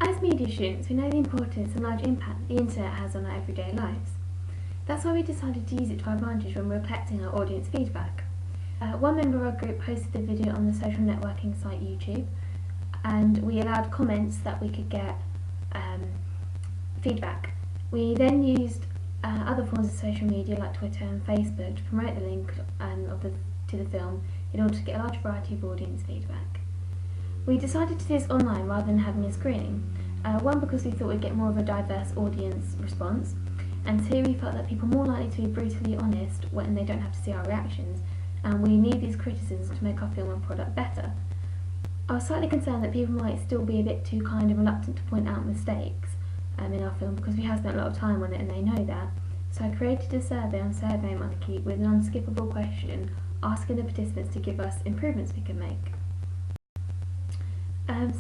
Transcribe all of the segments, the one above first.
As media students, we know the importance and large impact the internet has on our everyday lives. That's why we decided to use it to our advantage when we were collecting our audience feedback. One member of our group posted the video on the social networking site YouTube, and we allowed comments that we could get feedback. We then used other forms of social media like Twitter and Facebook to promote the link to the film in order to get a large variety of audience feedback. We decided to do this online rather than having a screening. One, because we thought we'd get more of a diverse audience response, and two, we felt that people are more likely to be brutally honest when they don't have to see our reactions, and we need these criticisms to make our film and product better. I was slightly concerned that people might still be a bit too kind and reluctant to point out mistakes in our film because we have spent a lot of time on it and they know that. So I created a survey on SurveyMonkey with an unskippable question asking the participants to give us improvements we can make.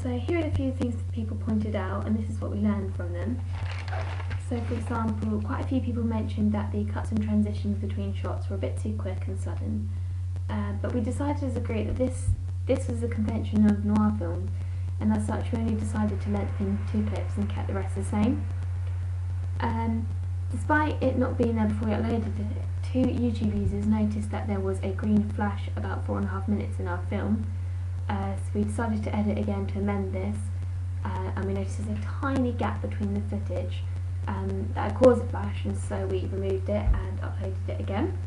So here are a few things that people pointed out, and this is what we learned from them. So for example, quite a few people mentioned that the cuts and transitions between shots were a bit too quick and sudden, but we decided as a group that this was the convention of noir films, and as such we only decided to lengthen 2 clips and kept the rest the same. Despite it not being there before we uploaded it, 2 YouTube users noticed that there was a green flash about 4.5 minutes in our film, so we decided to edit again to amend this, and we noticed there's a tiny gap between the footage that had caused a flash, and so we removed it and uploaded it again.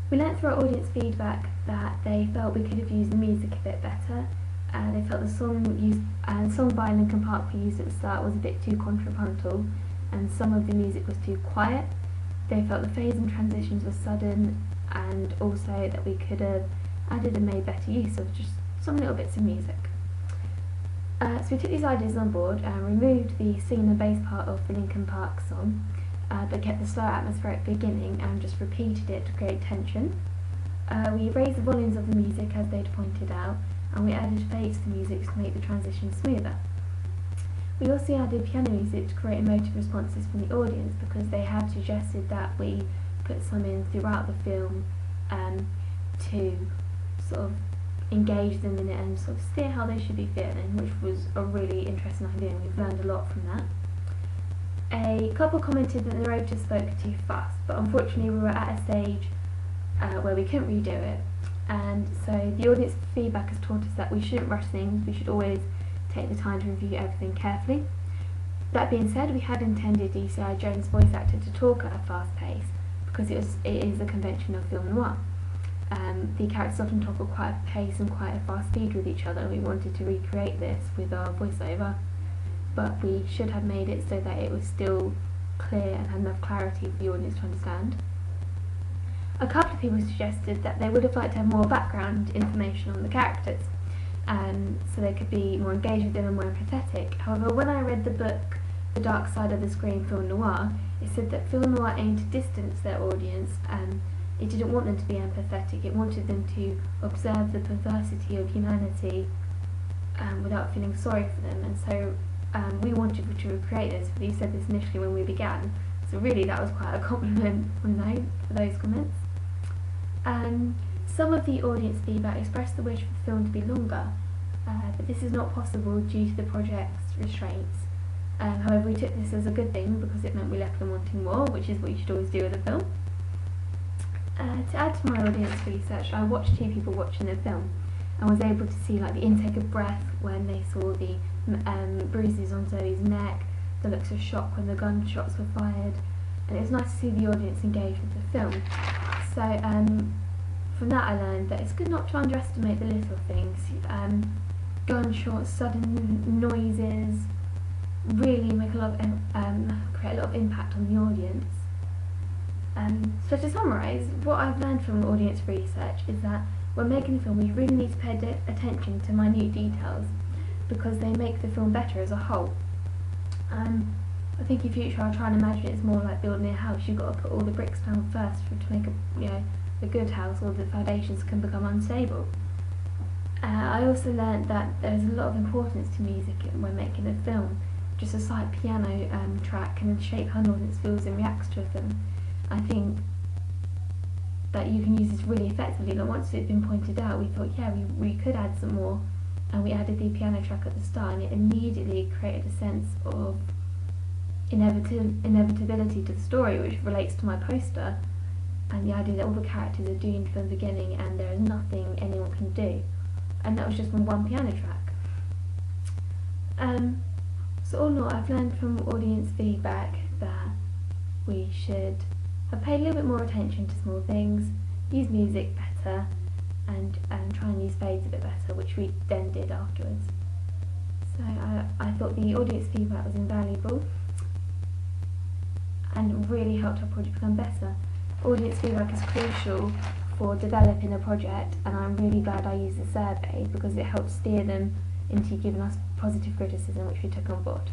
We learnt through our audience feedback that they felt we could have used the music a bit better. They felt the song by Linkin Park we used at the start was a bit too contrapuntal, and some of the music was too quiet. They felt the fades and transitions were sudden, and also that we could have added and made better use of just some little bits of music. So we took these ideas on board and removed the singing and bass part of the Linkin Park song, but kept the slow atmospheric beginning and just repeated it to create tension. We raised the volumes of the music as they'd pointed out, and we added fades to the music to make the transition smoother. We also added piano music to create emotive responses from the audience because they had suggested that we put some in throughout the film to sort of engage them in it and sort of steer how they should be feeling, which was a really interesting idea, and we've learned a lot from that. A couple commented that the narrator spoke too fast, but unfortunately we were at a stage where we couldn't redo it, and so the audience feedback has taught us that we shouldn't rush things, we should always take the time to review everything carefully. That being said, we had intended DCI Jones' voice actor to talk at a fast pace because it is a convention of film noir. The characters often talk at quite a pace and quite a fast speed with each other, and we wanted to recreate this with our voiceover, but we should have made it so that it was still clear and had enough clarity for the audience to understand. A couple of people suggested that they would have liked to have more background information on the characters, so they could be more engaged with them and more empathetic. However, when I read the book The Dark Side of the Screen Film Noir, it said that film noir aimed to distance their audience. It didn't want them to be empathetic, it wanted them to observe the perversity of humanity without feeling sorry for them, and so we wanted to recreate this. We said this initially when we began, so really that was quite a compliment from them for those comments. Some of the audience feedback expressed the wish for the film to be longer, but this is not possible due to the project's restraints. However, we took this as a good thing because it meant we left them wanting more, which is what you should always do with a film. To add to my audience research, I watched 2 people watching the film and was able to see like the intake of breath when they saw the bruises on Zoe's neck, the looks of shock when the gunshots were fired, and it was nice to see the audience engage with the film. So from that I learned that it's good not to underestimate the little things. Gunshots, sudden noises really make create a lot of impact on the audience. So to summarise, what I've learned from audience research is that when making a film we really need to pay attention to minute details because they make the film better as a whole. I think in future I'll try and imagine it's more like building a house. You've got to put all the bricks down first to make a good house, or the foundations can become unstable. I also learned that there's a lot of importance to music when making a film. Just a slight piano track can shape how an audience feels and reacts to a film. I think that you can use this really effectively. Like once it's been pointed out, we thought, yeah, we could add some more and we added the piano track at the start, and it immediately created a sense of inevitability to the story, which relates to my poster, and the idea that all the characters are doomed from the beginning and there is nothing anyone can do. And that was just from one piano track. So all in all, I've learned from audience feedback that we should have paid a little bit more attention to small things, use music better, and try and use fades a bit better, which we then did afterwards. So I thought the audience feedback was invaluable and really helped our project become better. Audience feedback is crucial for developing a project, and I'm really glad I used the survey because it helped steer them into giving us positive criticism, which we took on board.